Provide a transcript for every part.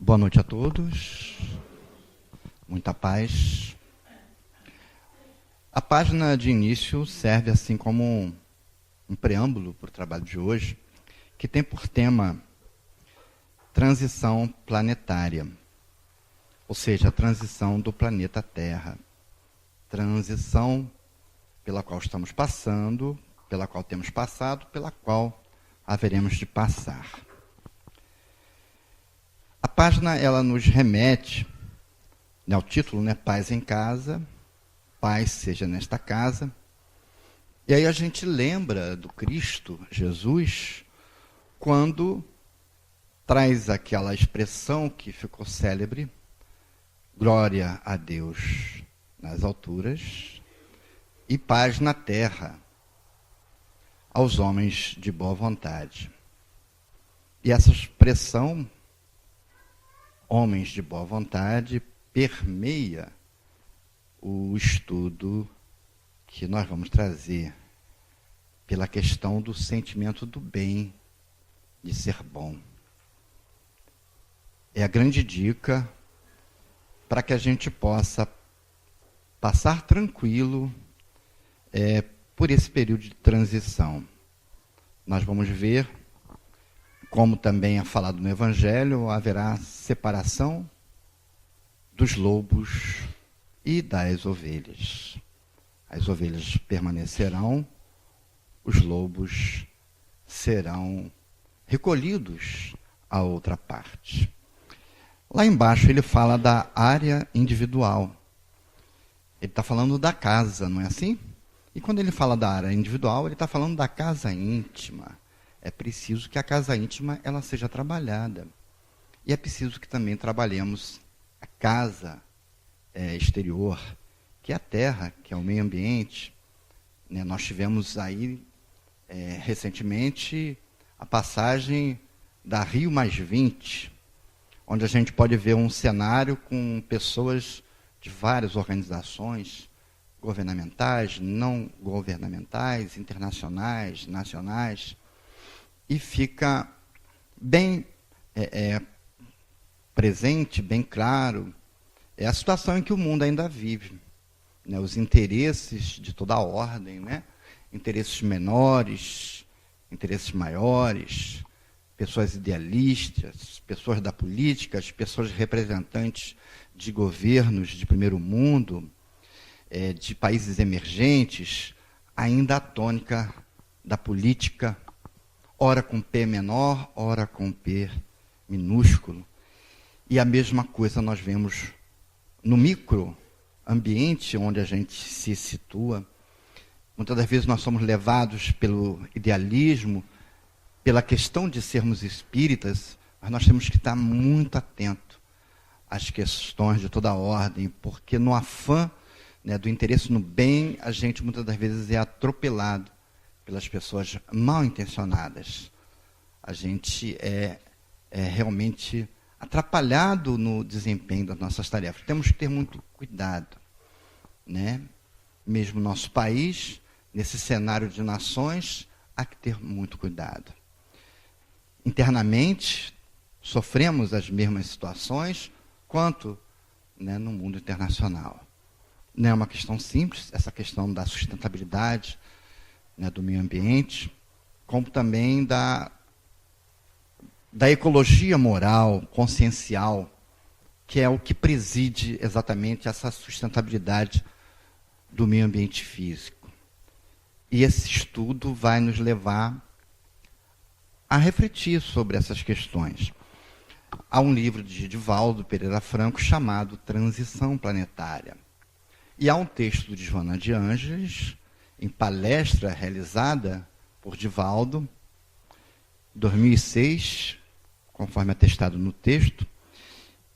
Boa noite a todos, muita paz. A página de início serve assim como um preâmbulo para o trabalho de hoje, que tem por tema transição planetária, ou seja, a transição do planeta Terra, transição pela qual estamos passando, pela qual temos passado, pela qual haveremos de passar. A página, ela nos remete, ao título, Paz em Casa, Paz seja nesta casa. E aí a gente lembra do Cristo, Jesus, quando traz aquela expressão que ficou célebre, glória a Deus nas alturas e paz na terra aos homens de boa vontade. E essa expressão, homens de boa vontade, permeia o estudo que nós vamos trazer pela questão do sentimento do bem, de ser bom. É a grande dica para que a gente possa passar tranquilo por esse período de transição. Nós vamos ver, como também é falado no Evangelho, haverá separação dos lobos e das ovelhas. As ovelhas permanecerão, os lobos serão recolhidos à outra parte. Lá embaixo ele fala da área individual. Ele está falando da casa, não é assim? E quando ele fala da área individual, ele está falando da casa íntima. É preciso que a casa íntima ela seja trabalhada. E é preciso que também trabalhemos a casa exterior, que é a terra, que é o meio ambiente. Nós tivemos aí, recentemente, a passagem da Rio+20, onde a gente pode ver um cenário com pessoas de várias organizações governamentais, não governamentais, internacionais, nacionais, e fica bem presente, bem claro, a situação em que o mundo ainda vive. Os interesses de toda a ordem, interesses menores, interesses maiores, pessoas idealistas, pessoas da política, pessoas representantes de governos de primeiro mundo, de países emergentes, ainda a tônica da política, ora com P menor, ora com P minúsculo. E a mesma coisa nós vemos no microambiente onde a gente se situa. Muitas das vezes nós somos levados pelo idealismo, pela questão de sermos espíritas, mas nós temos que estar muito atentos às questões de toda a ordem, porque no afã do interesse no bem, a gente muitas das vezes é atropelado pelas pessoas mal intencionadas. A gente é realmente atrapalhado no desempenho das nossas tarefas. Temos que ter muito cuidado. Mesmo no nosso país, nesse cenário de nações, há que ter muito cuidado. Internamente, sofremos as mesmas situações quanto no mundo internacional. Não é uma questão simples, essa questão da sustentabilidade do meio ambiente, como também da ecologia moral, consciencial, que é o que preside exatamente essa sustentabilidade do meio ambiente físico. E esse estudo vai nos levar a refletir sobre essas questões. Há um livro de Divaldo Pereira Franco chamado Transição Planetária. E há um texto de Joana de Ângeles, em palestra realizada por Divaldo, em 2006, conforme atestado no texto,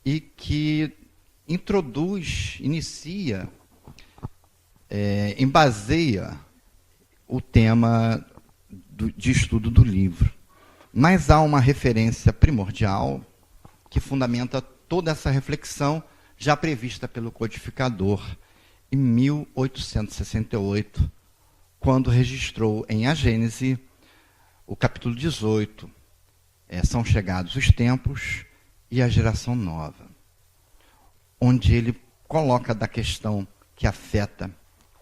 e que inicia, embaseia o tema de estudo do livro. Mas há uma referência primordial que fundamenta toda essa reflexão já prevista pelo codificador em 1868, quando registrou em A Gênese o capítulo 18, são chegados os tempos e a geração nova, onde ele coloca da questão que afeta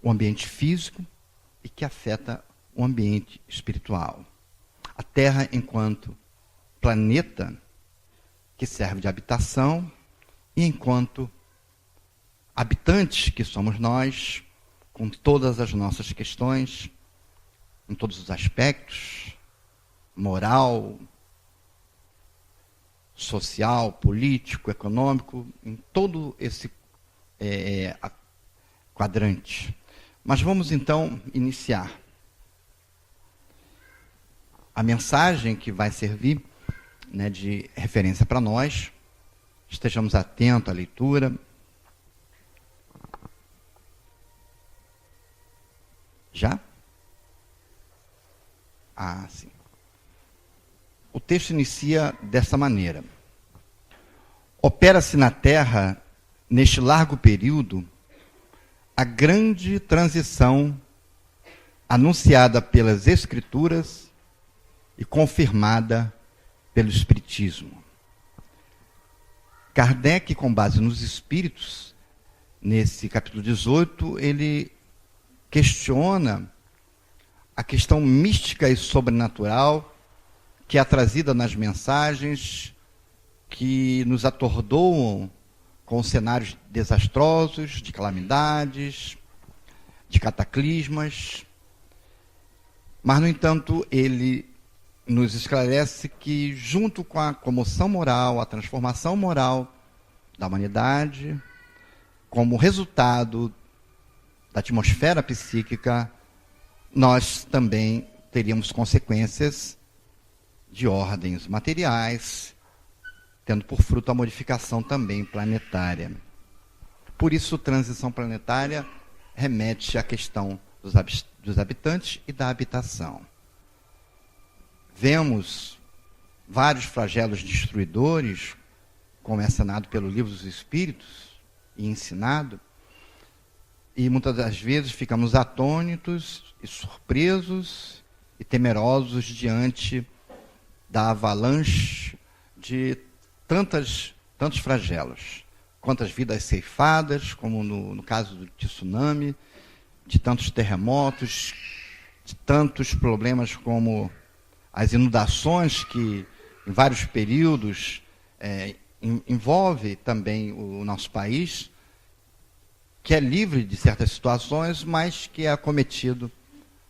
o ambiente físico e que afeta o ambiente espiritual. A Terra enquanto planeta que serve de habitação e enquanto habitantes que somos nós, com todas as nossas questões, em todos os aspectos, moral, social, político, econômico, em todo esse quadrante. Mas vamos então iniciar. A mensagem que vai servir, né, de referência para nós, estejamos atentos à leitura. Já? Ah, sim. O texto inicia dessa maneira. Opera-se na Terra, neste largo período, a grande transição anunciada pelas Escrituras e confirmada pelo Espiritismo. Kardec, com base nos Espíritos, nesse capítulo 18, ele questiona a questão mística e sobrenatural que é trazida nas mensagens que nos atordoam com cenários desastrosos, de calamidades, de cataclismas. Mas, no entanto, ele nos esclarece que, junto com a comoção moral, a transformação moral da humanidade, como resultado da atmosfera psíquica, nós também teríamos consequências de ordens materiais, tendo por fruto a modificação também planetária. Por isso, transição planetária remete à questão dos habitantes e da habitação. Vemos vários flagelos destruidores, como é assinado pelo Livro dos Espíritos e ensinado, e muitas das vezes ficamos atônitos e surpresos e temerosos diante da avalanche de tantos flagelos. Quantas vidas ceifadas, como no caso do tsunami, de tantos terremotos, de tantos problemas como as inundações que, em vários períodos, envolve também o nosso país, que é livre de certas situações, mas que é acometido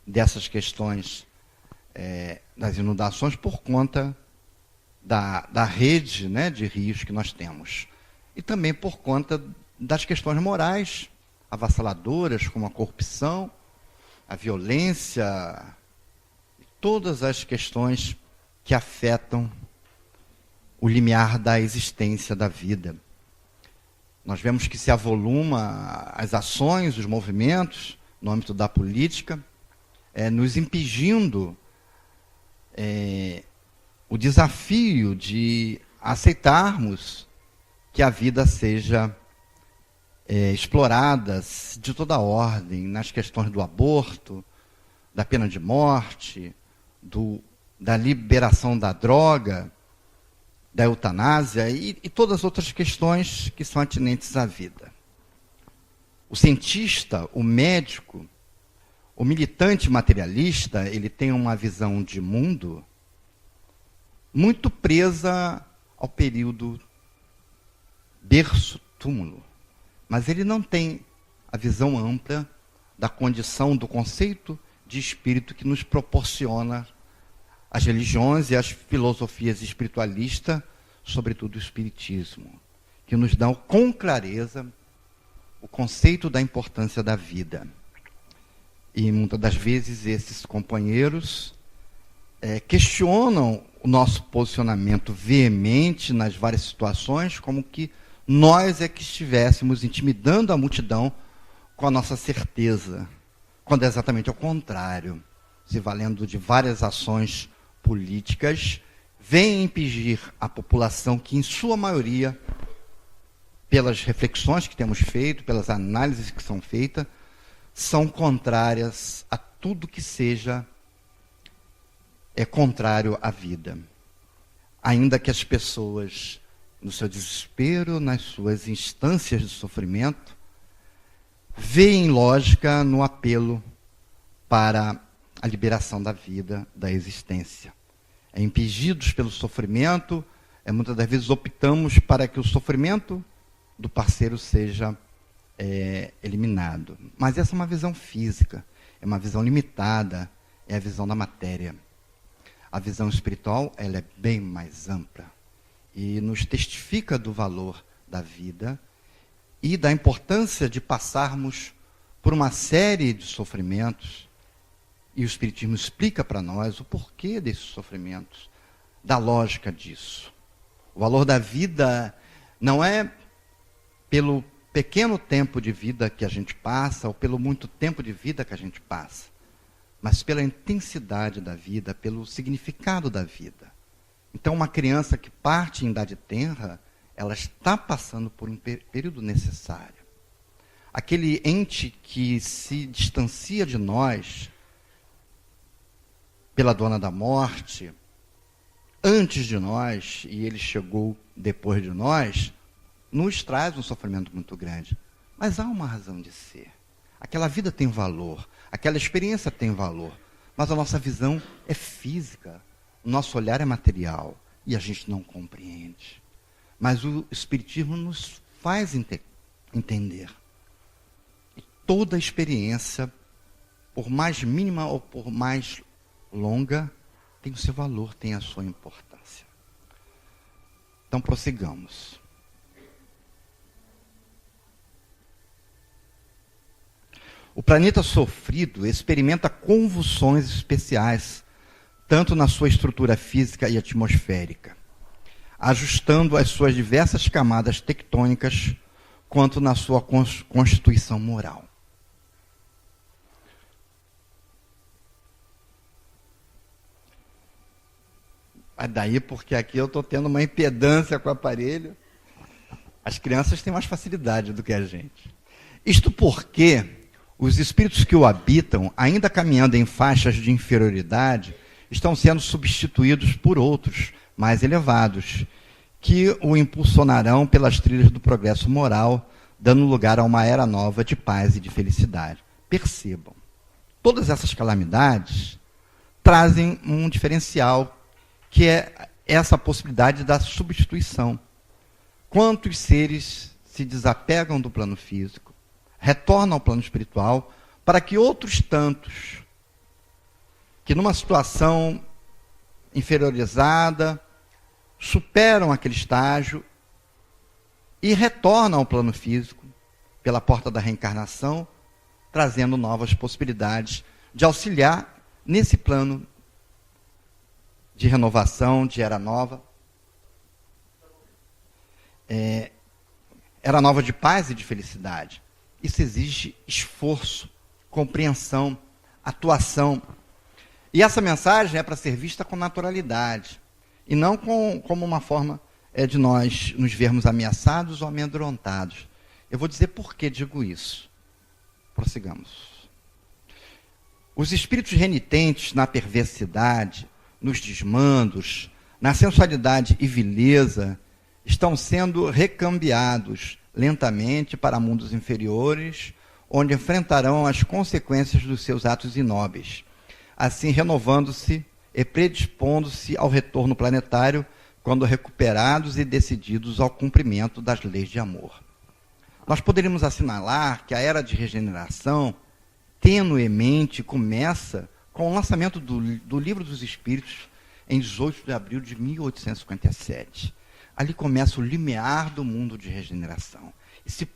dessas questões das inundações por conta da rede, né, de rios que nós temos. E também por conta das questões morais avassaladoras, como a corrupção, a violência, todas as questões que afetam o limiar da existência da vida. Nós vemos que se avoluma as ações, os movimentos, no âmbito da política, nos impedindo o desafio de aceitarmos que a vida seja explorada de toda a ordem, nas questões do aborto, da pena de morte, da liberação da droga, da eutanásia e todas as outras questões que são atinentes à vida. O cientista, o médico, o militante materialista, ele tem uma visão de mundo muito presa ao período berço-túmulo, mas ele não tem a visão ampla da condição, do conceito de espírito que nos proporciona as religiões e as filosofias espiritualistas, sobretudo o espiritismo, que nos dão com clareza o conceito da importância da vida. E muitas das vezes esses companheiros questionam o nosso posicionamento veemente nas várias situações, como que nós é que estivéssemos intimidando a multidão com a nossa certeza, quando é exatamente ao contrário, se valendo de várias ações políticas, vem impedir a população que, em sua maioria, pelas reflexões que temos feito, pelas análises que são feitas, são contrárias a tudo que seja contrário à vida. Ainda que as pessoas no seu desespero, nas suas instâncias de sofrimento, veem lógica no apelo para a liberação da vida, da existência. Impingidos pelo sofrimento, muitas das vezes optamos para que o sofrimento do parceiro seja eliminado. Mas essa é uma visão física, é uma visão limitada, é a visão da matéria. A visão espiritual, ela é bem mais ampla e nos testifica do valor da vida e da importância de passarmos por uma série de sofrimentos. E o Espiritismo explica para nós o porquê desses sofrimentos, da lógica disso. O valor da vida não é pelo pequeno tempo de vida que a gente passa, ou pelo muito tempo de vida que a gente passa, mas pela intensidade da vida, pelo significado da vida. Então, uma criança que parte em idade tenra, ela está passando por um período necessário. Aquele ente que se distancia de nós pela dona da morte, antes de nós, e ele chegou depois de nós, nos traz um sofrimento muito grande. Mas há uma razão de ser. Aquela vida tem valor, aquela experiência tem valor, mas a nossa visão é física, o nosso olhar é material, e a gente não compreende. Mas o Espiritismo nos faz entender. E toda experiência, por mais mínima ou por mais longa, tem o seu valor, tem a sua importância. Então, prossigamos. O planeta sofrido experimenta convulsões especiais, tanto na sua estrutura física e atmosférica, ajustando as suas diversas camadas tectônicas, quanto na sua constituição moral. Vai daí porque aqui eu estou tendo uma impedância com o aparelho. As crianças têm mais facilidade do que a gente. Isto porque os espíritos que o habitam, ainda caminhando em faixas de inferioridade, estão sendo substituídos por outros mais elevados, que o impulsionarão pelas trilhas do progresso moral, dando lugar a uma era nova de paz e de felicidade. Percebam, todas essas calamidades trazem um diferencial, que é essa possibilidade da substituição. Quantos seres se desapegam do plano físico, retornam ao plano espiritual, para que outros tantos, que numa situação inferiorizada, superam aquele estágio e retornam ao plano físico, pela porta da reencarnação, trazendo novas possibilidades de auxiliar nesse plano de renovação, de era nova. Era nova de paz e de felicidade. Isso exige esforço, compreensão, atuação. E essa mensagem é para ser vista com naturalidade, e não como uma forma de nós nos vermos ameaçados ou amedrontados. Eu vou dizer por que digo isso. Prossigamos. Os espíritos renitentes na perversidade, nos desmandos, na sensualidade e vileza, estão sendo recambiados lentamente para mundos inferiores, onde enfrentarão as consequências dos seus atos inóbeis, assim renovando-se e predispondo-se ao retorno planetário, quando recuperados e decididos ao cumprimento das leis de amor. Nós poderíamos assinalar que a era de regeneração, tenuemente, começa com o lançamento do Livro dos Espíritos, em 18 de abril de 1857. Ali começa o limiar do mundo de regeneração. E se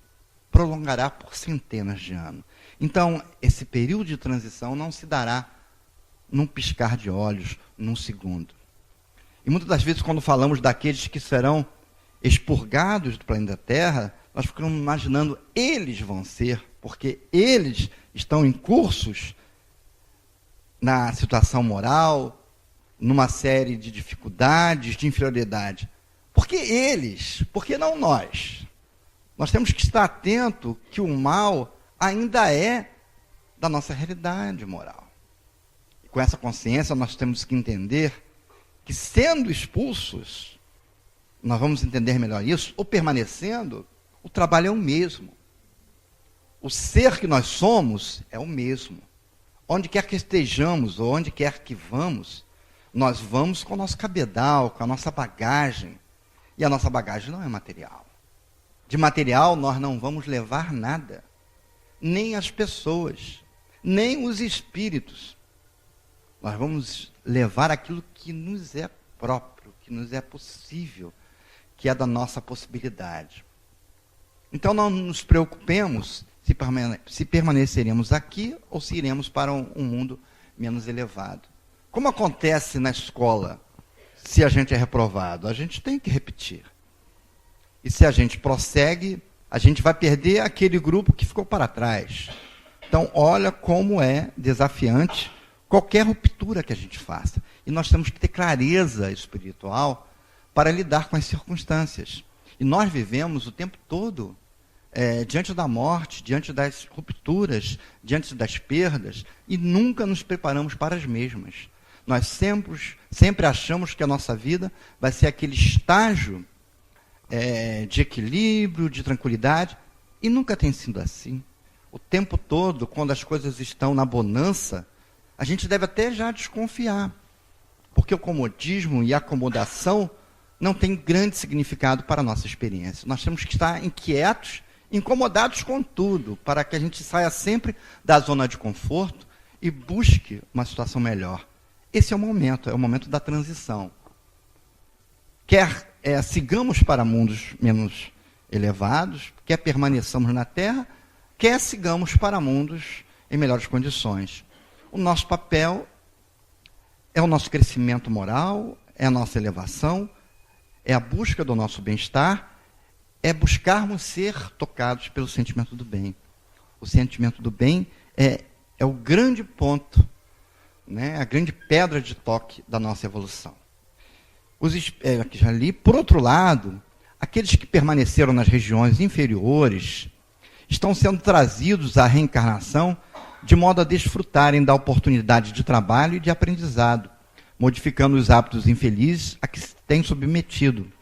prolongará por centenas de anos. Então, esse período de transição não se dará num piscar de olhos, num segundo. E muitas das vezes, quando falamos daqueles que serão expurgados do planeta Terra, nós ficamos imaginando, eles vão ser, porque eles estão incursos na situação moral, numa série de dificuldades, de inferioridade. Por que eles? Por que não nós? Nós temos que estar atento que o mal ainda é da nossa realidade moral. E com essa consciência, nós temos que entender que, sendo expulsos, nós vamos entender melhor isso, ou permanecendo, o trabalho é o mesmo. O ser que nós somos é o mesmo. Onde quer que estejamos, ou onde quer que vamos, nós vamos com o nosso cabedal, com a nossa bagagem. E a nossa bagagem não é material. De material nós não vamos levar nada. Nem as pessoas, nem os espíritos. Nós vamos levar aquilo que nos é próprio, que nos é possível, que é da nossa possibilidade. Então não nos preocupemos se permaneceremos aqui ou se iremos para um mundo menos elevado. Como acontece na escola, se a gente é reprovado? A gente tem que repetir. E se a gente prossegue, a gente vai perder aquele grupo que ficou para trás. Então, olha como é desafiante qualquer ruptura que a gente faça. E nós temos que ter clareza espiritual para lidar com as circunstâncias. E nós vivemos o tempo todo diante da morte, diante das rupturas, diante das perdas, e nunca nos preparamos para as mesmas. Nós sempre achamos que a nossa vida vai ser aquele estágio de equilíbrio, de tranquilidade, e nunca tem sido assim. O tempo todo, quando as coisas estão na bonança, a gente deve até já desconfiar, porque o comodismo e a acomodação não tem grande significado para a nossa experiência. Nós temos que estar inquietos, incomodados com tudo, para que a gente saia sempre da zona de conforto e busque uma situação melhor. Esse é o momento da transição. Quer sigamos para mundos menos elevados, quer permaneçamos na Terra, quer sigamos para mundos em melhores condições. O nosso papel é o nosso crescimento moral, é a nossa elevação, é a busca do nosso bem-estar, é buscarmos ser tocados pelo sentimento do bem. O sentimento do bem é o grande ponto, né, a grande pedra de toque da nossa evolução. Aqui já li, por outro lado, aqueles que permaneceram nas regiões inferiores estão sendo trazidos à reencarnação de modo a desfrutarem da oportunidade de trabalho e de aprendizado, modificando os hábitos infelizes a que se têm submetido,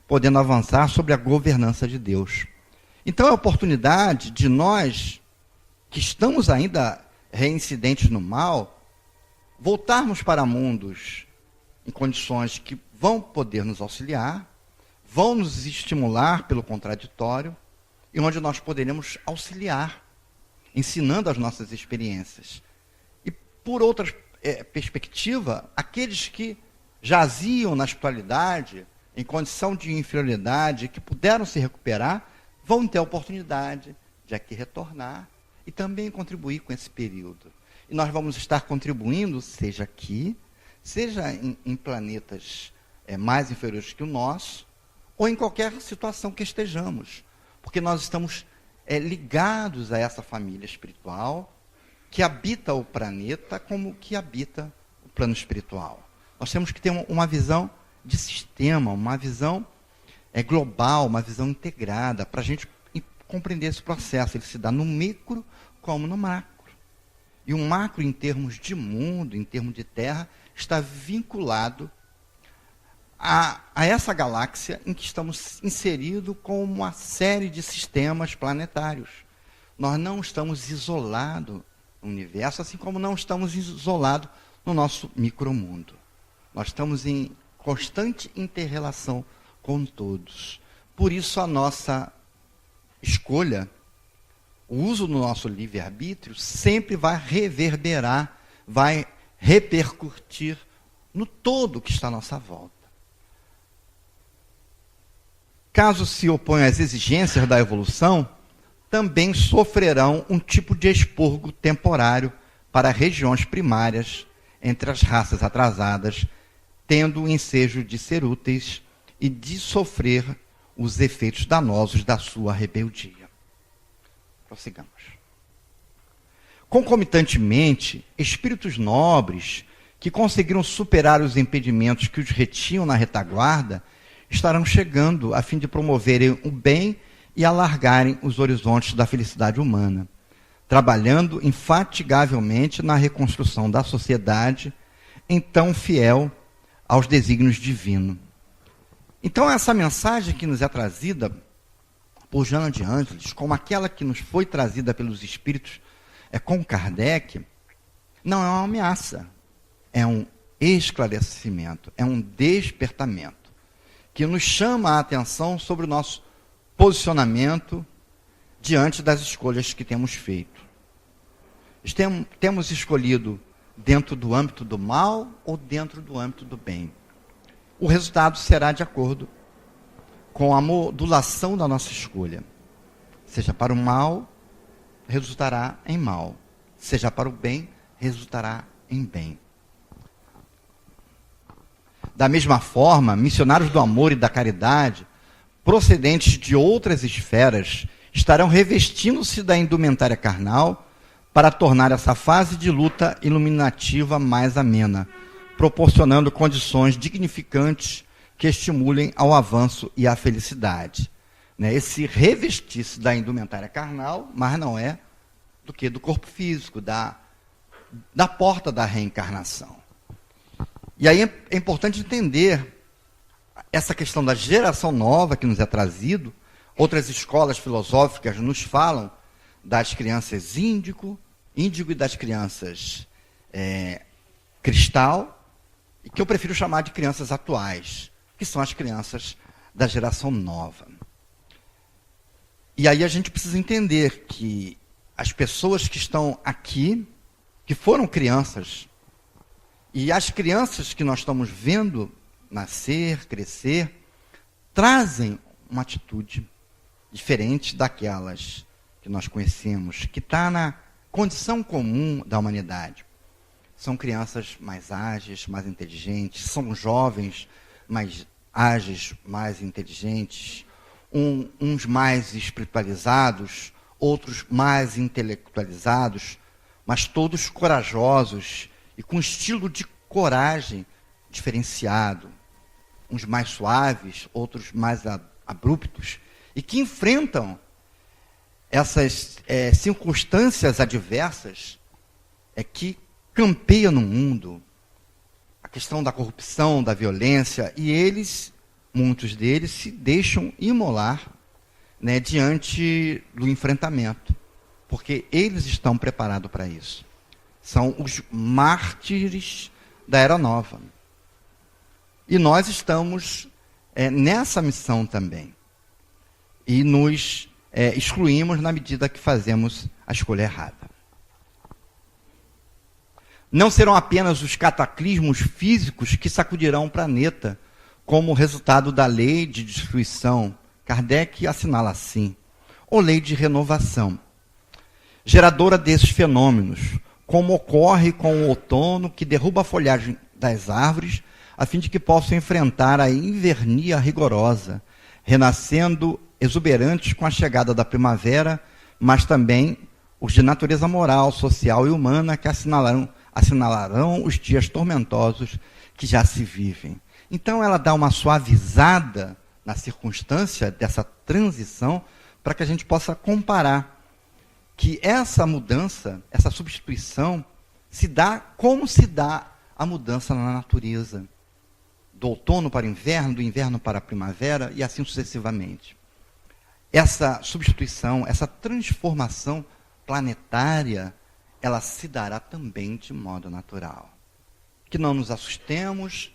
podendo avançar sobre a governança de Deus. Então é a oportunidade de nós, que estamos ainda reincidentes no mal, voltarmos para mundos em condições que vão poder nos auxiliar, vão nos estimular pelo contraditório, e onde nós poderemos auxiliar, ensinando as nossas experiências. E, por outra perspectiva, aqueles que jaziam na espiritualidade, em condição de inferioridade, que puderam se recuperar, vão ter a oportunidade de aqui retornar e também contribuir com esse período. E nós vamos estar contribuindo, seja aqui, seja em planetas mais inferiores que o nosso, ou em qualquer situação que estejamos. Porque nós estamos ligados a essa família espiritual que habita o planeta como que habita o plano espiritual. Nós temos que ter uma visão de sistema, uma visão global, uma visão integrada, para a gente compreender esse processo. Ele se dá no micro como no macro. E o macro, em termos de mundo, em termos de terra, está vinculado a essa galáxia em que estamos inseridos com uma série de sistemas planetários. Nós não estamos isolados no universo, assim como não estamos isolados no nosso micromundo. Nós estamos em constante inter-relação com todos. Por isso a nossa escolha, o uso do nosso livre-arbítrio, sempre vai reverberar, vai repercutir no todo que está à nossa volta. Caso se oponham às exigências da evolução, também sofrerão um tipo de expurgo temporário para regiões primárias entre as raças atrasadas, tendo o ensejo de ser úteis e de sofrer os efeitos danosos da sua rebeldia. Prossigamos. Concomitantemente, espíritos nobres que conseguiram superar os impedimentos que os retinham na retaguarda estarão chegando a fim de promoverem o bem e alargarem os horizontes da felicidade humana, trabalhando infatigavelmente na reconstrução da sociedade, então fiel aos desígnios divinos. Então, essa mensagem que nos é trazida por Joana de Ângeles, como aquela que nos foi trazida pelos Espíritos com Kardec, não é uma ameaça, é um esclarecimento, é um despertamento, que nos chama a atenção sobre o nosso posicionamento diante das escolhas que temos feito. Temos escolhido dentro do âmbito do mal ou dentro do âmbito do bem? O resultado será de acordo com a modulação da nossa escolha. Seja para o mal, resultará em mal. Seja para o bem, resultará em bem. Da mesma forma, missionários do amor e da caridade, procedentes de outras esferas, estarão revestindo-se da indumentária carnal para tornar essa fase de luta iluminativa mais amena, proporcionando condições dignificantes que estimulem ao avanço e à felicidade. Esse revestir-se da indumentária carnal, mas não é do que do corpo físico, da porta da reencarnação. E aí é importante entender essa questão da geração nova que nos é trazido. Outras escolas filosóficas nos falam das crianças índigo e das crianças cristal, e que eu prefiro chamar de crianças atuais, que são as crianças da geração nova. E aí a gente precisa entender que as pessoas que estão aqui, que foram crianças, e as crianças que nós estamos vendo nascer, crescer, trazem uma atitude diferente daquelas que nós conhecemos, que está na condição comum da humanidade. São crianças mais ágeis, mais inteligentes, são jovens mais ágeis, mais inteligentes, uns mais espiritualizados, outros mais intelectualizados, mas todos corajosos e com estilo de coragem diferenciado, uns mais suaves, outros mais abruptos, e que enfrentam essas circunstâncias adversas que campeiam no mundo, a questão da corrupção, da violência, e eles, muitos deles, se deixam imolar diante do enfrentamento, porque eles estão preparados para isso. São os mártires da Era Nova. E nós estamos nessa missão também. E nos excluímos na medida que fazemos a escolha errada. Não serão apenas os cataclismos físicos que sacudirão o planeta como resultado da lei de destruição, Kardec assinala assim, ou lei de renovação, geradora desses fenômenos, como ocorre com o outono que derruba a folhagem das árvores, a fim de que possam enfrentar a invernia rigorosa, renascendo exuberantes com a chegada da primavera, mas também os de natureza moral, social e humana que assinalarão os dias tormentosos que já se vivem. Então ela dá uma suavizada na circunstância dessa transição para que a gente possa comparar que essa mudança, essa substituição, se dá como se dá a mudança na natureza, do outono para o inverno, do inverno para a primavera e assim sucessivamente. Essa substituição, essa transformação planetária, ela se dará também de modo natural. Que não nos assustemos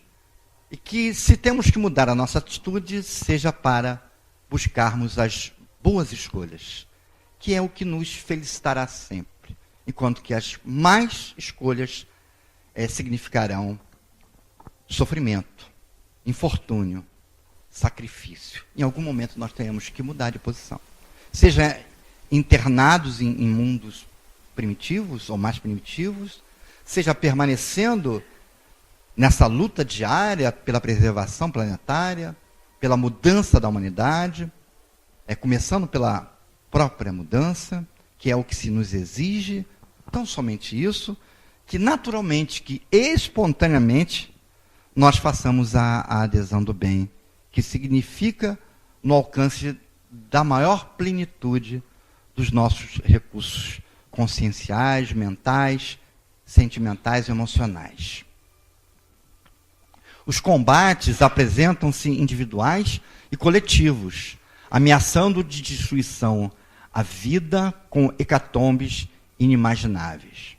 e que, se temos que mudar a nossa atitude, seja para buscarmos as boas escolhas, que é o que nos felicitará sempre, enquanto que as más escolhas significarão sofrimento, infortúnio, sacrifício. Em algum momento nós teremos que mudar de posição. Seja internados em mundos primitivos ou mais primitivos, seja permanecendo nessa luta diária pela preservação planetária, pela mudança da humanidade, começando pela própria mudança, que é o que se nos exige, tão somente isso, que naturalmente, que espontaneamente, nós façamos a adesão do bem, que significa no alcance da maior plenitude dos nossos recursos conscienciais, mentais, sentimentais e emocionais. Os combates apresentam-se individuais e coletivos, ameaçando de destruição a vida com hecatombes inimagináveis.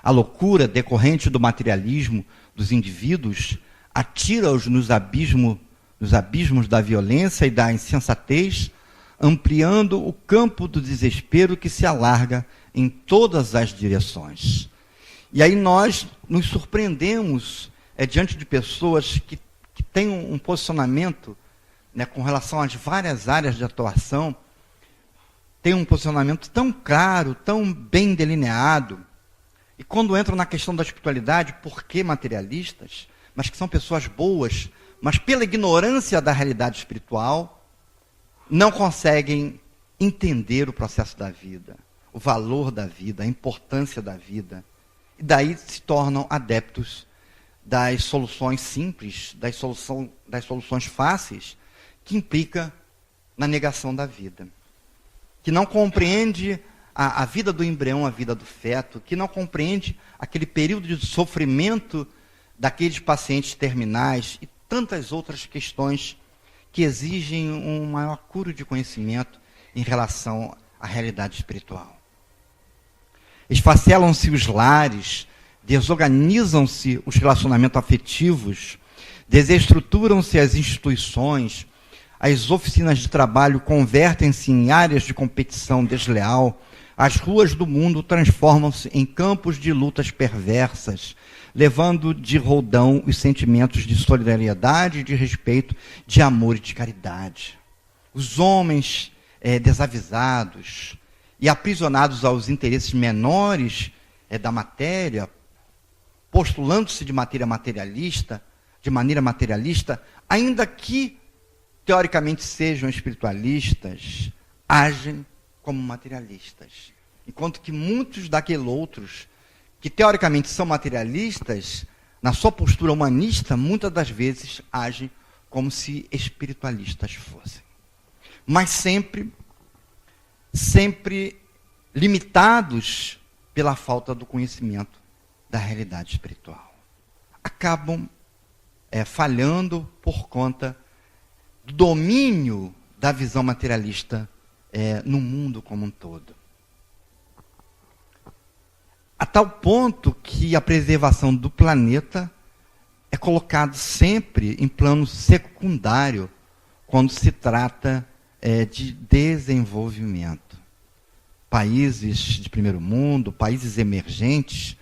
A loucura decorrente do materialismo dos indivíduos atira-os nos abismos da violência e da insensatez, ampliando o campo do desespero que se alarga em todas as direções. E aí nós nos surpreendemos diante de pessoas que têm um posicionamento, né, com relação às várias áreas de atuação, têm um posicionamento tão claro, tão bem delineado, e quando entram na questão da espiritualidade, por que materialistas? Mas que são pessoas boas, mas pela ignorância da realidade espiritual, não conseguem entender o processo da vida, o valor da vida, a importância da vida. E daí se tornam adeptos das soluções simples, das soluções fáceis, que implica na negação da vida. Que não compreende a vida do embrião, a vida do feto, que não compreende aquele período de sofrimento daqueles pacientes terminais e tantas outras questões que exigem um maior curo de conhecimento em relação à realidade espiritual. Esfacelam-se os lares, desorganizam-se os relacionamentos afetivos, desestruturam-se as instituições, as oficinas de trabalho convertem-se em áreas de competição desleal, as ruas do mundo transformam-se em campos de lutas perversas, levando de roldão os sentimentos de solidariedade, de respeito, de amor e de caridade. Os homens desavisados e aprisionados aos interesses menores da matéria, postulando-se de maneira materialista, ainda que teoricamente sejam espiritualistas, agem como materialistas. Enquanto que muitos daqueles outros, que teoricamente são materialistas, na sua postura humanista, muitas das vezes agem como se espiritualistas fossem. Mas sempre limitados pela falta do conhecimento da realidade espiritual. Acabam falhando por conta do domínio da visão materialista no mundo como um todo. A tal ponto que a preservação do planeta é colocada sempre em plano secundário quando se trata de desenvolvimento. Países de primeiro mundo, países emergentes,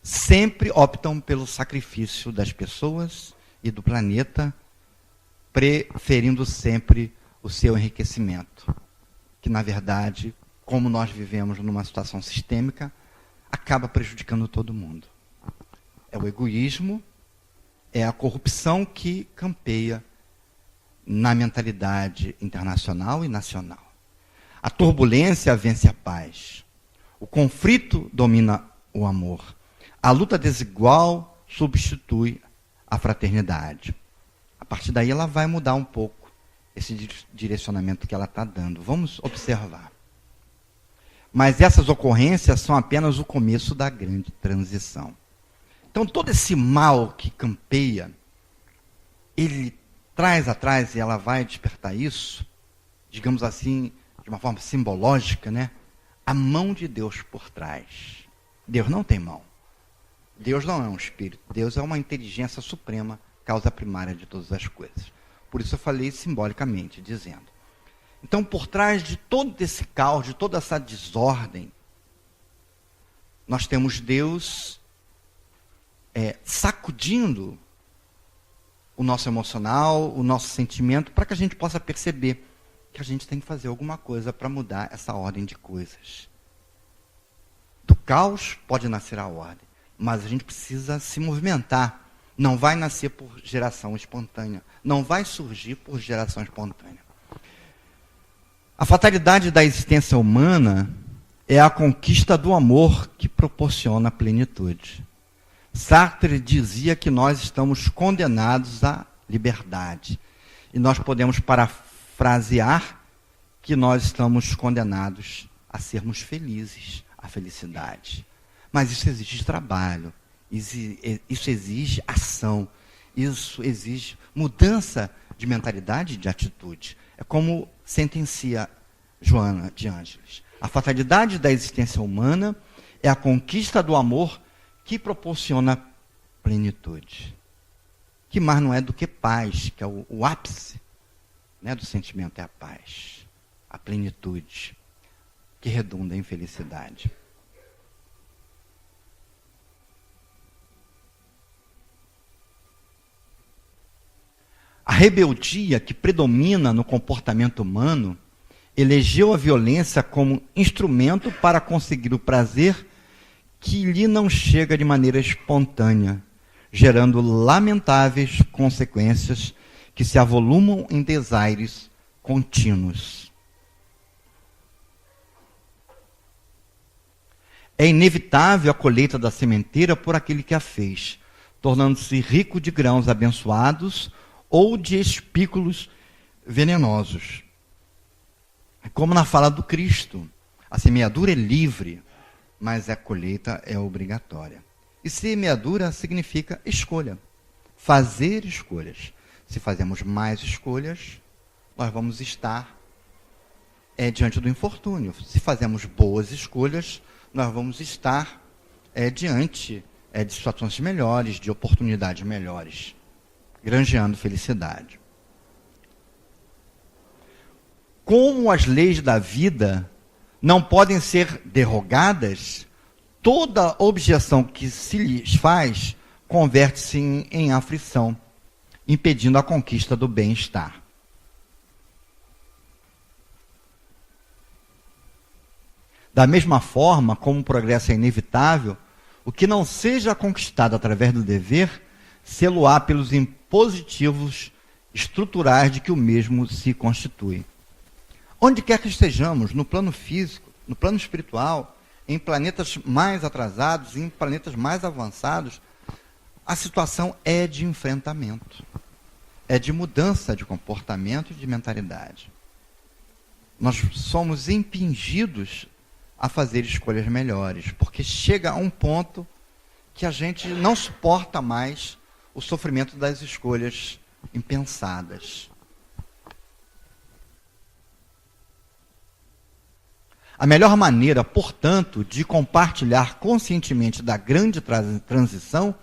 sempre optam pelo sacrifício das pessoas e do planeta, preferindo sempre o seu enriquecimento, que, na verdade, como nós vivemos numa situação sistêmica, acaba prejudicando todo mundo. É o egoísmo, é a corrupção que campeia na mentalidade internacional e nacional. A turbulência vence a paz. O conflito domina o amor. A luta desigual substitui a fraternidade. A partir daí ela vai mudar um pouco esse direcionamento que ela está dando. Vamos observar. Mas essas ocorrências são apenas o começo da grande transição. Então todo esse mal que campeia, ele traz atrás, e ela vai despertar isso, digamos assim, de uma forma simbológica, né? A mão de Deus por trás. Deus não tem mão. Deus não é um espírito. Deus é uma inteligência suprema, causa primária de todas as coisas. Por isso eu falei simbolicamente, dizendo. Então, por trás de todo esse caos, de toda essa desordem, nós temos Deus sacudindo o nosso emocional, o nosso sentimento, para que a gente possa perceber que a gente tem que fazer alguma coisa para mudar essa ordem de coisas. Do caos pode nascer a ordem, mas a gente precisa se movimentar. Não vai nascer por geração espontânea, não vai surgir por geração espontânea. A fatalidade da existência humana é a conquista do amor que proporciona a plenitude. Sartre dizia que nós estamos condenados à liberdade. E nós podemos parafrasear que nós estamos condenados a sermos felizes, à felicidade. Mas isso exige trabalho, Isso exige ação. Isso exige mudança de mentalidade e de atitude. É como sentencia Joana de Ângeles. A fatalidade da existência humana é a conquista do amor que proporciona plenitude. Que mais não é do que paz, que é o ápice, né, do sentimento, é a paz, a plenitude, que redunda em felicidade. A rebeldia que predomina no comportamento humano elegeu a violência como instrumento para conseguir o prazer que lhe não chega de maneira espontânea, gerando lamentáveis consequências que se avolumam em desaires contínuos. É inevitável a colheita da sementeira por aquele que a fez, tornando-se rico de grãos abençoados ou de espículos venenosos. Como na fala do Cristo, a semeadura é livre, mas a colheita é obrigatória. E semeadura significa escolha, fazer escolhas. Se fazemos mais escolhas, nós vamos estar diante do infortúnio. Se fazemos boas escolhas, nós vamos estar diante de situações melhores, de oportunidades melhores, granjeando felicidade. Como as leis da vida não podem ser derrogadas, toda objeção que se lhes faz converte-se em aflição, impedindo a conquista do bem-estar. Da mesma forma como o progresso é inevitável, o que não seja conquistado através do dever, sê-lo-á pelos impositivos estruturais de que o mesmo se constitui. Onde quer que estejamos, no plano físico, no plano espiritual, em planetas mais atrasados, em planetas mais avançados, a situação é de enfrentamento, é de mudança de comportamento e de mentalidade. Nós somos impingidos a fazer escolhas melhores, porque chega a um ponto que a gente não suporta mais o sofrimento das escolhas impensadas. A melhor maneira, portanto, de compartilhar conscientemente da grande transição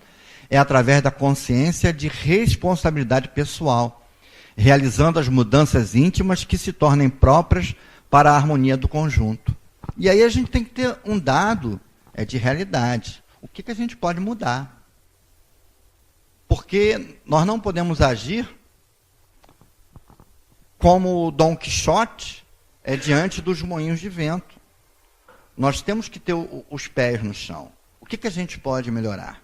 é através da consciência de responsabilidade pessoal, realizando as mudanças íntimas que se tornem próprias para a harmonia do conjunto. E aí a gente tem que ter um dado de realidade. O que a gente pode mudar? Porque nós não podemos agir como Dom Quixote diante dos moinhos de vento. Nós temos que ter os pés no chão. O que a gente pode melhorar?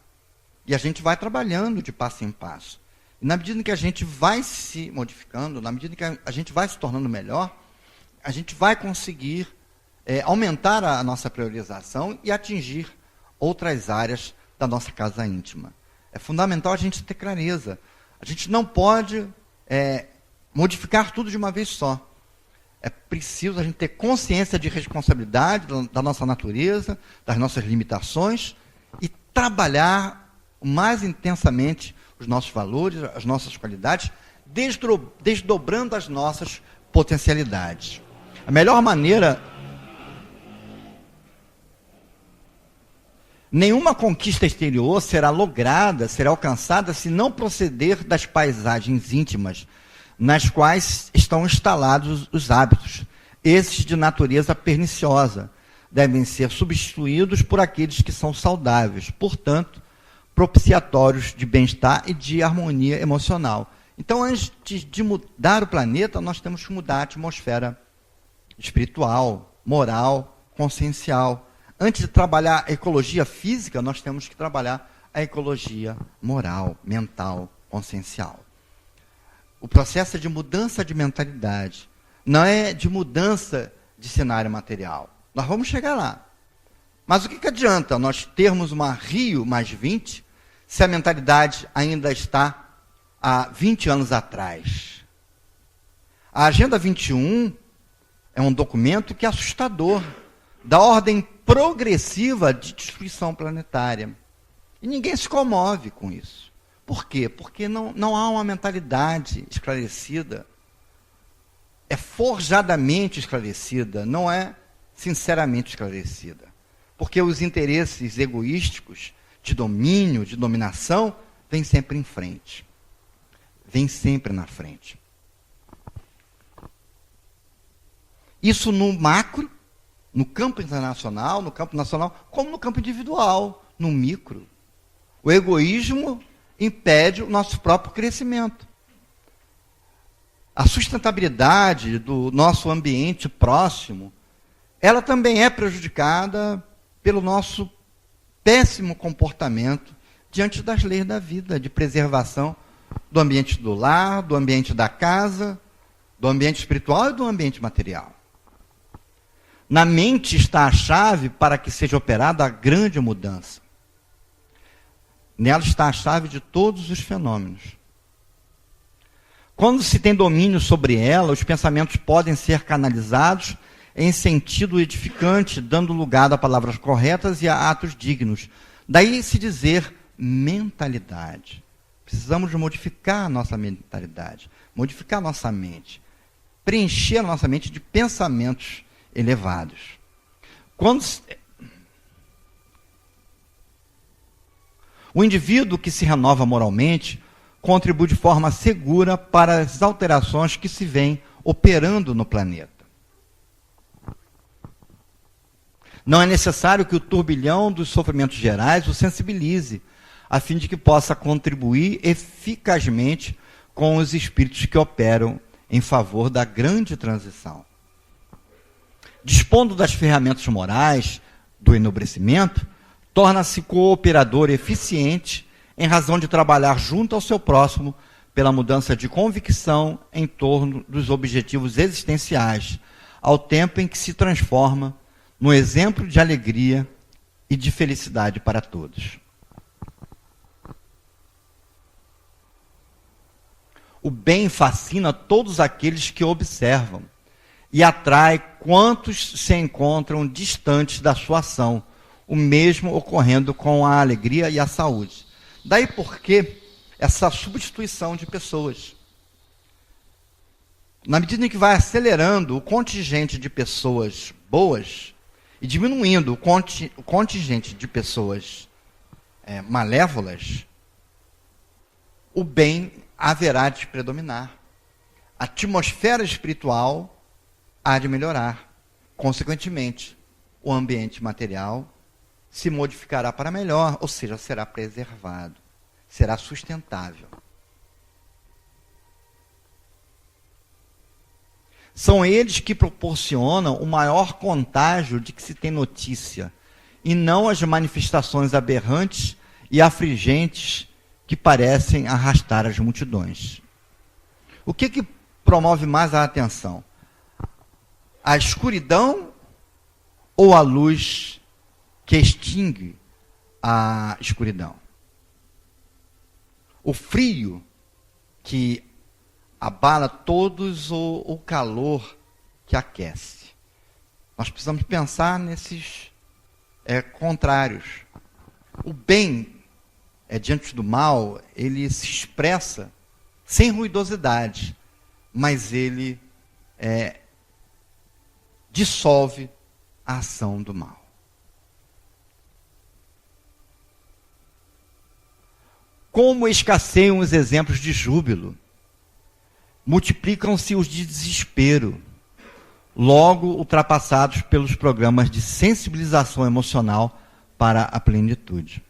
E a gente vai trabalhando de passo em passo. E na medida em que a gente vai se modificando, na medida em que a gente vai se tornando melhor, a gente vai conseguir aumentar a nossa priorização e atingir outras áreas da nossa casa íntima. É fundamental a gente ter clareza. A gente não pode modificar tudo de uma vez só. É preciso a gente ter consciência de responsabilidade da nossa natureza, das nossas limitações e trabalhar mais intensamente os nossos valores, as nossas qualidades, desdobrando as nossas potencialidades. A melhor maneira... Nenhuma conquista exterior será lograda, será alcançada, se não proceder das paisagens íntimas, nas quais estão instalados os hábitos. Esses de natureza perniciosa devem ser substituídos por aqueles que são saudáveis, portanto, propiciatórios de bem-estar e de harmonia emocional. Então, antes de mudar o planeta, nós temos que mudar a atmosfera espiritual, moral, consciencial. Antes de trabalhar a ecologia física, nós temos que trabalhar a ecologia moral, mental, consciencial. O processo é de mudança de mentalidade, não é de mudança de cenário material. Nós vamos chegar lá. Mas o que adianta nós termos uma Rio mais 20 se a mentalidade ainda está há 20 anos atrás? A Agenda 21 é um documento que é assustador, da ordem progressiva de destruição planetária. E ninguém se comove com isso. Por quê? Porque não há uma mentalidade esclarecida, é forjadamente esclarecida, não é sinceramente esclarecida. Porque os interesses egoísticos de domínio, de dominação, vêm sempre em frente. Vêm sempre na frente. Isso no macro, no campo internacional, no campo nacional, como no campo individual, no micro. O egoísmo impede o nosso próprio crescimento. A sustentabilidade do nosso ambiente próximo, ela também é prejudicada pelo nosso péssimo comportamento diante das leis da vida, de preservação do ambiente do lar, do ambiente da casa, do ambiente espiritual e do ambiente material. Na mente está a chave para que seja operada a grande mudança. Nela está a chave de todos os fenômenos. Quando se tem domínio sobre ela, os pensamentos podem ser canalizados em sentido edificante, dando lugar a palavras corretas e a atos dignos. Daí se dizer mentalidade. Precisamos modificar a nossa mentalidade, modificar a nossa mente, preencher a nossa mente de pensamentos elevados. O indivíduo que se renova moralmente contribui de forma segura para as alterações que se vêm operando no planeta. Não é necessário que o turbilhão dos sofrimentos gerais o sensibilize, a fim de que possa contribuir eficazmente com os espíritos que operam em favor da grande transição. Dispondo das ferramentas morais do enobrecimento, torna-se cooperador eficiente em razão de trabalhar junto ao seu próximo pela mudança de convicção em torno dos objetivos existenciais, ao tempo em que se transforma no exemplo de alegria e de felicidade para todos. O bem fascina todos aqueles que observam e atrai quantos se encontram distantes da sua ação, o mesmo ocorrendo com a alegria e a saúde. Daí porque essa substituição de pessoas. Na medida em que vai acelerando o contingente de pessoas boas e diminuindo o contingente de pessoas malévolas, o bem haverá de predominar. A atmosfera espiritual há de melhorar. Consequentemente, o ambiente material se modificará para melhor, ou seja, será preservado, será sustentável. São eles que proporcionam o maior contágio de que se tem notícia, e não as manifestações aberrantes e afligentes que parecem arrastar as multidões. O que promove mais a atenção? A escuridão ou a luz que extingue a escuridão? O frio que abala todos ou o calor que aquece? Nós precisamos pensar nesses contrários. O bem, diante do mal, ele se expressa sem ruidosidade, mas ele dissolve a ação do mal. Como escasseiam os exemplos de júbilo, multiplicam-se os de desespero, logo ultrapassados pelos programas de sensibilização emocional para a plenitude.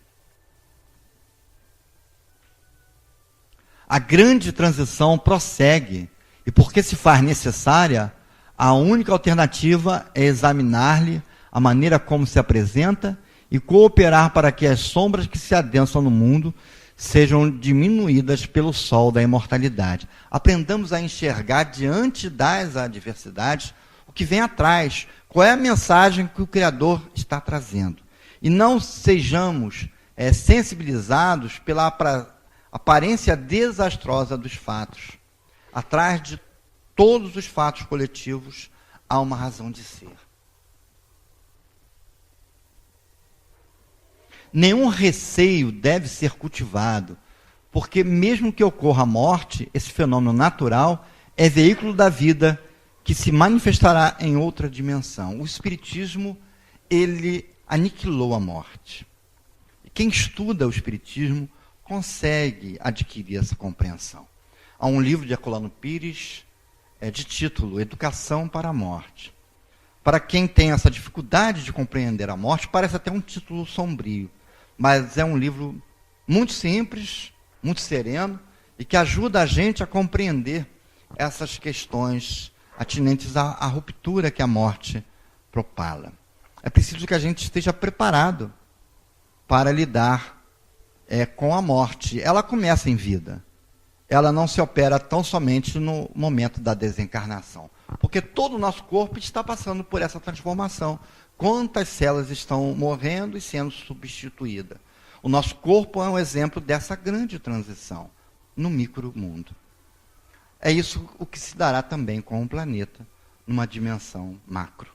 A grande transição prossegue, e porque se faz necessária, a única alternativa é examinar-lhe a maneira como se apresenta e cooperar para que as sombras que se adensam no mundo sejam diminuídas pelo sol da imortalidade. Aprendamos a enxergar diante das adversidades o que vem atrás, qual é a mensagem que o Criador está trazendo. E não sejamos sensibilizados pela aparência desastrosa dos fatos. Atrás de todos os fatos coletivos há uma razão de ser. Nenhum receio deve ser cultivado, porque mesmo que ocorra a morte, esse fenômeno natural é veículo da vida que se manifestará em outra dimensão. O Espiritismo, ele aniquilou a morte. Quem estuda o Espiritismo consegue adquirir essa compreensão. Há um livro de Herculano Pires, de título Educação para a Morte. Para quem tem essa dificuldade de compreender a morte, parece até um título sombrio, mas é um livro muito simples, muito sereno, e que ajuda a gente a compreender essas questões atinentes à ruptura que a morte propala. É preciso que a gente esteja preparado para lidar com a morte. Ela começa em vida. Ela não se opera tão somente no momento da desencarnação. Porque todo o nosso corpo está passando por essa transformação. Quantas células estão morrendo e sendo substituídas? O nosso corpo é um exemplo dessa grande transição no micromundo. É isso o que se dará também com o planeta, numa dimensão macro.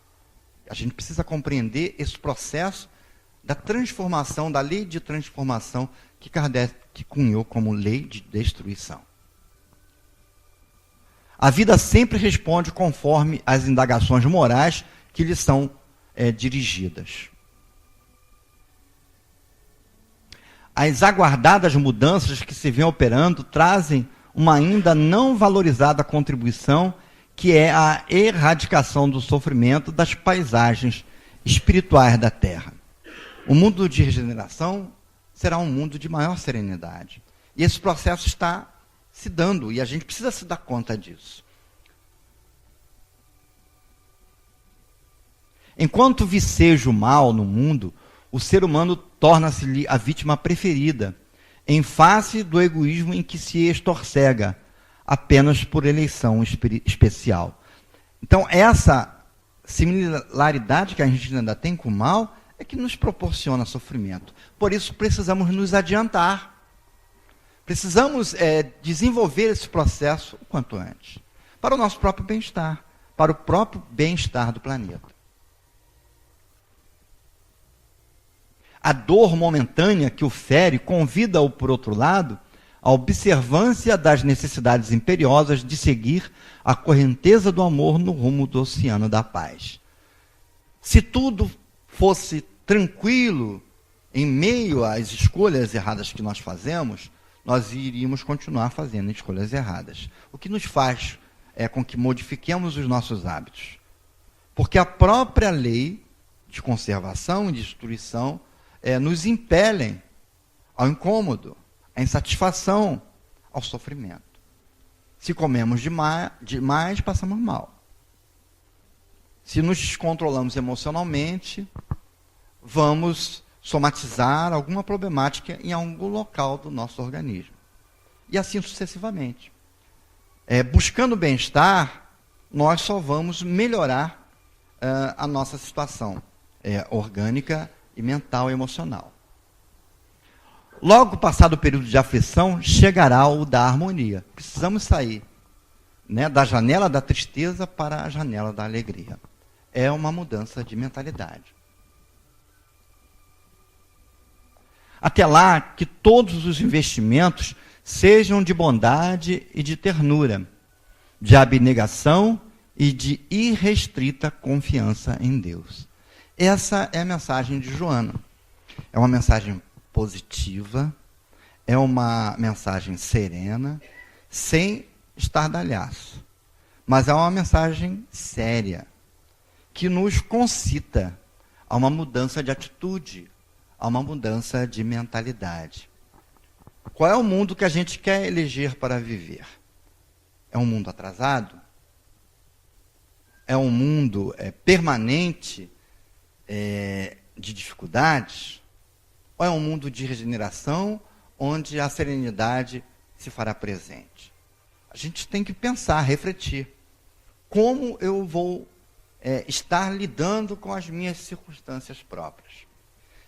A gente precisa compreender esse processo da transformação, da lei de transformação que Kardec cunhou como lei de destruição. A vida sempre responde conforme as indagações morais que lhe são dirigidas. As aguardadas mudanças que se vêm operando trazem uma ainda não valorizada contribuição, que é a erradicação do sofrimento das paisagens espirituais da Terra. O mundo de regeneração será um mundo de maior serenidade. E esse processo está se dando, e a gente precisa se dar conta disso. Enquanto viceja o mal no mundo, o ser humano torna-se a vítima preferida, em face do egoísmo em que se estorcega, apenas por eleição especial. Então, essa similaridade que a gente ainda tem com o mal é que nos proporciona sofrimento. Por isso, precisamos nos adiantar. Precisamos desenvolver esse processo o quanto antes, para o nosso próprio bem-estar, para o próprio bem-estar do planeta. A dor momentânea que o fere convida-o, por outro lado, à observância das necessidades imperiosas de seguir a correnteza do amor no rumo do oceano da paz. Se tudo fosse tranquilo em meio às escolhas erradas que nós fazemos, nós iríamos continuar fazendo escolhas erradas. O que nos faz com que modifiquemos os nossos hábitos. Porque a própria lei de conservação e destruição nos impelem ao incômodo, à insatisfação, ao sofrimento. Se comemos demais, passamos mal. Se nos descontrolamos emocionalmente, vamos somatizar alguma problemática em algum local do nosso organismo. E assim sucessivamente. Buscando bem-estar, nós só vamos melhorar a nossa situação orgânica e mental e emocional. Logo passado o período de aflição, chegará o da harmonia. Precisamos sair da janela da tristeza para a janela da alegria. É uma mudança de mentalidade. Até lá, que todos os investimentos sejam de bondade e de ternura, de abnegação e de irrestrita confiança em Deus. Essa é a mensagem de Joana. É uma mensagem positiva, é uma mensagem serena, sem estardalhaço. Mas é uma mensagem séria, que nos concita a uma mudança de atitude, a uma mudança de mentalidade. Qual é o mundo que a gente quer eleger para viver? É um mundo atrasado? É um mundo permanente de dificuldades? Ou é um mundo de regeneração, onde a serenidade se fará presente? A gente tem que pensar, refletir. Como eu vou estar lidando com as minhas circunstâncias próprias?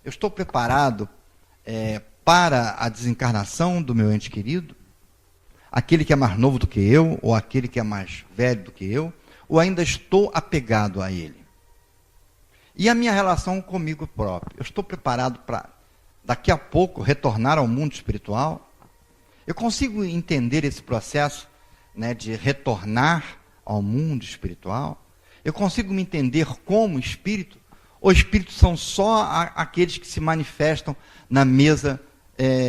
Eu estou preparado para a desencarnação do meu ente querido? Aquele que é mais novo do que eu, ou aquele que é mais velho do que eu? Ou ainda estou apegado a ele? E a minha relação comigo próprio? Eu estou preparado para daqui a pouco, retornar ao mundo espiritual? Eu consigo entender esse processo, né, de retornar ao mundo espiritual? Eu consigo me entender como espírito? Ou espíritos são só aqueles que se manifestam na mesa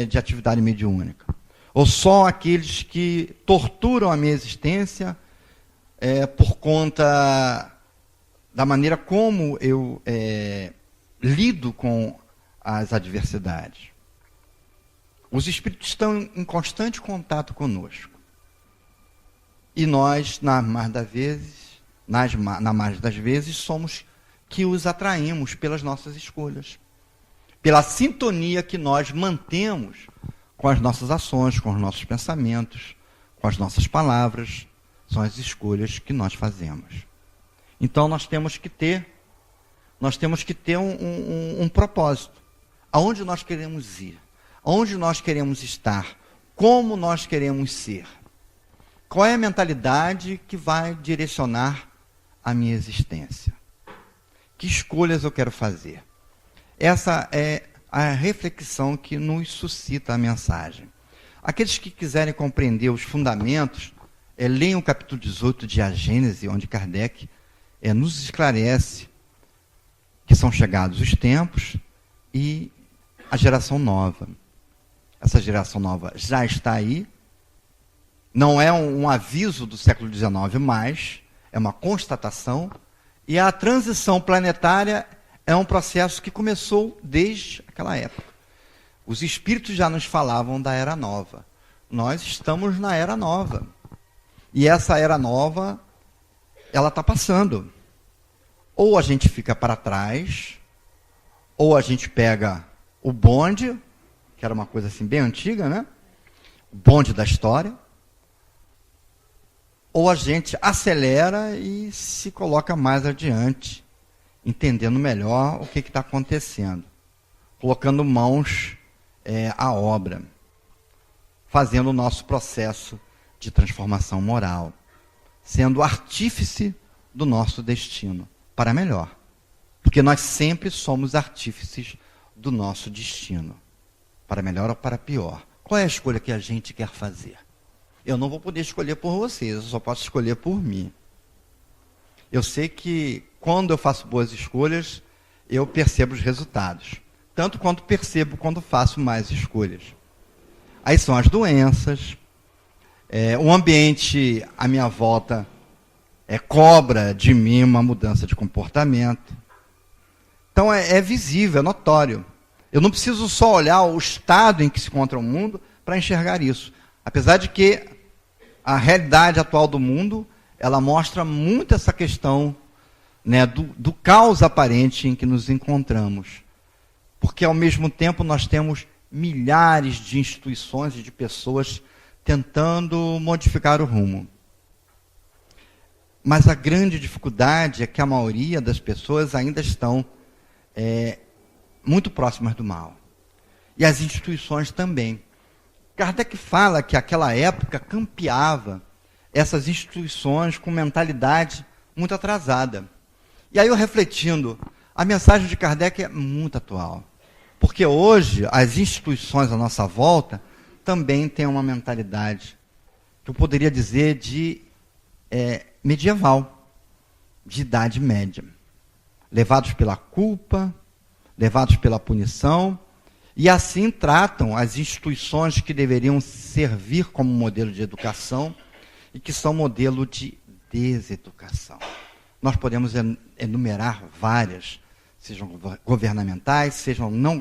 de atividade mediúnica? Ou só aqueles que torturam a minha existência por conta da maneira como eu lido com as adversidades? Os espíritos estão em constante contato conosco. E nós, na maioria das vezes, somos que os atraímos pelas nossas escolhas, pela sintonia que nós mantemos com as nossas ações, com os nossos pensamentos, com as nossas palavras. São as escolhas que nós fazemos. Então nós temos que ter um propósito. Aonde nós queremos ir? Aonde nós queremos estar? Como nós queremos ser? Qual é a mentalidade que vai direcionar a minha existência? Que escolhas eu quero fazer? Essa é a reflexão que nos suscita a mensagem. Aqueles que quiserem compreender os fundamentos, leiam o capítulo 18 de A Gênese, onde Kardec nos esclarece que são chegados os tempos e a geração nova. Essa geração nova já está aí. Não é um aviso do século XIX mais, é uma constatação. E a transição planetária é um processo que começou desde aquela época. Os espíritos já nos falavam da Era Nova. Nós estamos na Era Nova. E essa Era Nova, ela está passando. Ou a gente fica para trás, ou a gente pega o bonde, que era uma coisa assim bem antiga, né? O bonde da história. Ou a gente acelera e se coloca mais adiante, entendendo melhor o que está acontecendo, colocando mãos à obra, fazendo o nosso processo de transformação moral, sendo artífice do nosso destino, para melhor. Porque nós sempre somos artífices do nosso destino, para melhor ou para pior. Qual é a escolha que a gente quer fazer? Eu não vou poder escolher por vocês, eu só posso escolher por mim. Eu sei que quando eu faço boas escolhas, eu percebo os resultados. Tanto quanto percebo quando faço más escolhas. Aí são as doenças, o ambiente à minha volta cobra de mim uma mudança de comportamento. Então é visível, é notório. Eu não preciso só olhar o estado em que se encontra o mundo para enxergar isso. Apesar de que a realidade atual do mundo, ela mostra muito essa questão, né, do caos aparente em que nos encontramos. Porque, ao mesmo tempo, nós temos milhares de instituições e de pessoas tentando modificar o rumo. Mas a grande dificuldade é que a maioria das pessoas ainda estão muito próximas do mal. E as instituições também. Kardec fala que aquela época campeava essas instituições com mentalidade muito atrasada. E aí eu refletindo, a mensagem de Kardec é muito atual. Porque hoje as instituições à nossa volta também têm uma mentalidade que eu poderia dizer de medieval, de idade média. Levados pela culpa, levados pela punição, e assim tratam as instituições que deveriam servir como modelo de educação e que são modelo de deseducação. Nós podemos enumerar várias, sejam governamentais, sejam não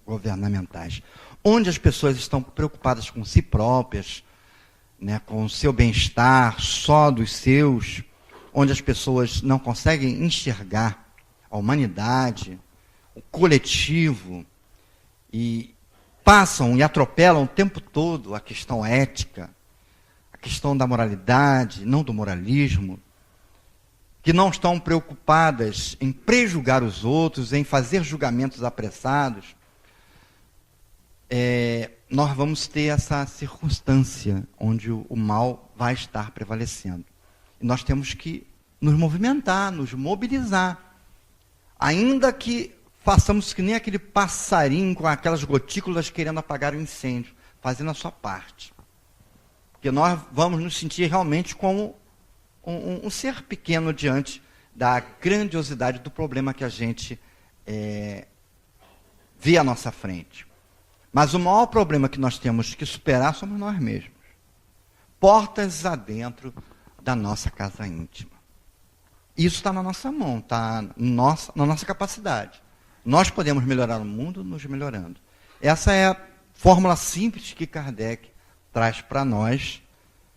governamentais, onde as pessoas estão preocupadas com si próprias, né, com o seu bem-estar, só dos seus, onde as pessoas não conseguem enxergar a humanidade, o coletivo, e passam e atropelam o tempo todo a questão ética, a questão da moralidade, não do moralismo, que não estão preocupadas em prejulgar os outros, em fazer julgamentos apressados, nós vamos ter essa circunstância onde o mal vai estar prevalecendo. E nós temos que nos movimentar, nos mobilizar, ainda que façamos que nem aquele passarinho com aquelas gotículas querendo apagar o incêndio, fazendo a sua parte. Porque nós vamos nos sentir realmente como um ser pequeno diante da grandiosidade do problema que a gente vê à nossa frente. Mas o maior problema que nós temos que superar somos nós mesmos. Portas adentro da nossa casa íntima. Isso está na nossa mão, está na nossa capacidade. Nós podemos melhorar o mundo nos melhorando. Essa é a fórmula simples que Kardec traz para nós,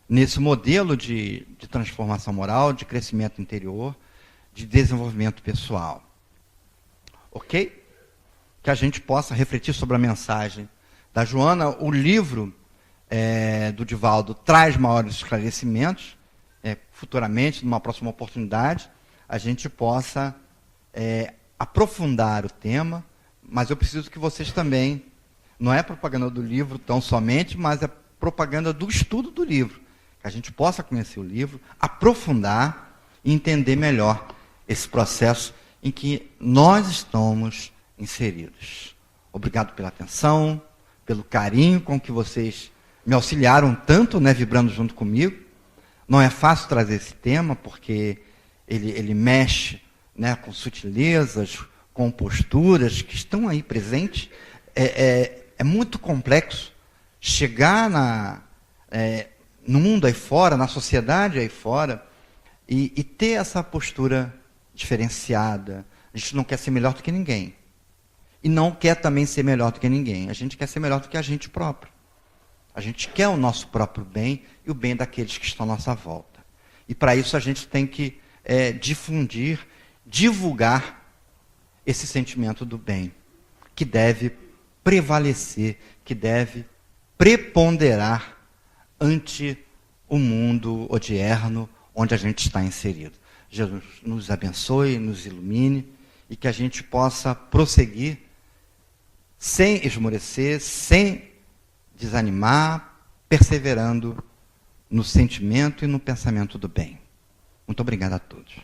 nesse modelo de transformação moral, de crescimento interior, de desenvolvimento pessoal. Ok? Que a gente possa refletir sobre a mensagem da Joana. O livro do Divaldo traz maiores esclarecimentos. Futuramente, numa próxima oportunidade, a gente possa aprofundar o tema, mas eu preciso que vocês também, não é propaganda do livro tão somente, mas é propaganda do estudo do livro, que a gente possa conhecer o livro, aprofundar e entender melhor esse processo em que nós estamos inseridos. Obrigado pela atenção, pelo carinho com que vocês me auxiliaram tanto, vibrando junto comigo. Não é fácil trazer esse tema, porque ele mexe com sutilezas, com posturas que estão aí presentes. É muito complexo chegar no mundo aí fora, na sociedade aí fora, e ter essa postura diferenciada. A gente não quer ser melhor do que ninguém. E não quer também ser melhor do que ninguém. A gente quer ser melhor do que a gente próprio. A gente quer o nosso próprio bem e o bem daqueles que estão à nossa volta. E para isso a gente tem que difundir, divulgar esse sentimento do bem, que deve prevalecer, que deve preponderar ante o mundo odierno onde a gente está inserido. Jesus nos abençoe, nos ilumine e que a gente possa prosseguir sem esmorecer, sem desanimar, perseverando no sentimento e no pensamento do bem. Muito obrigado a todos.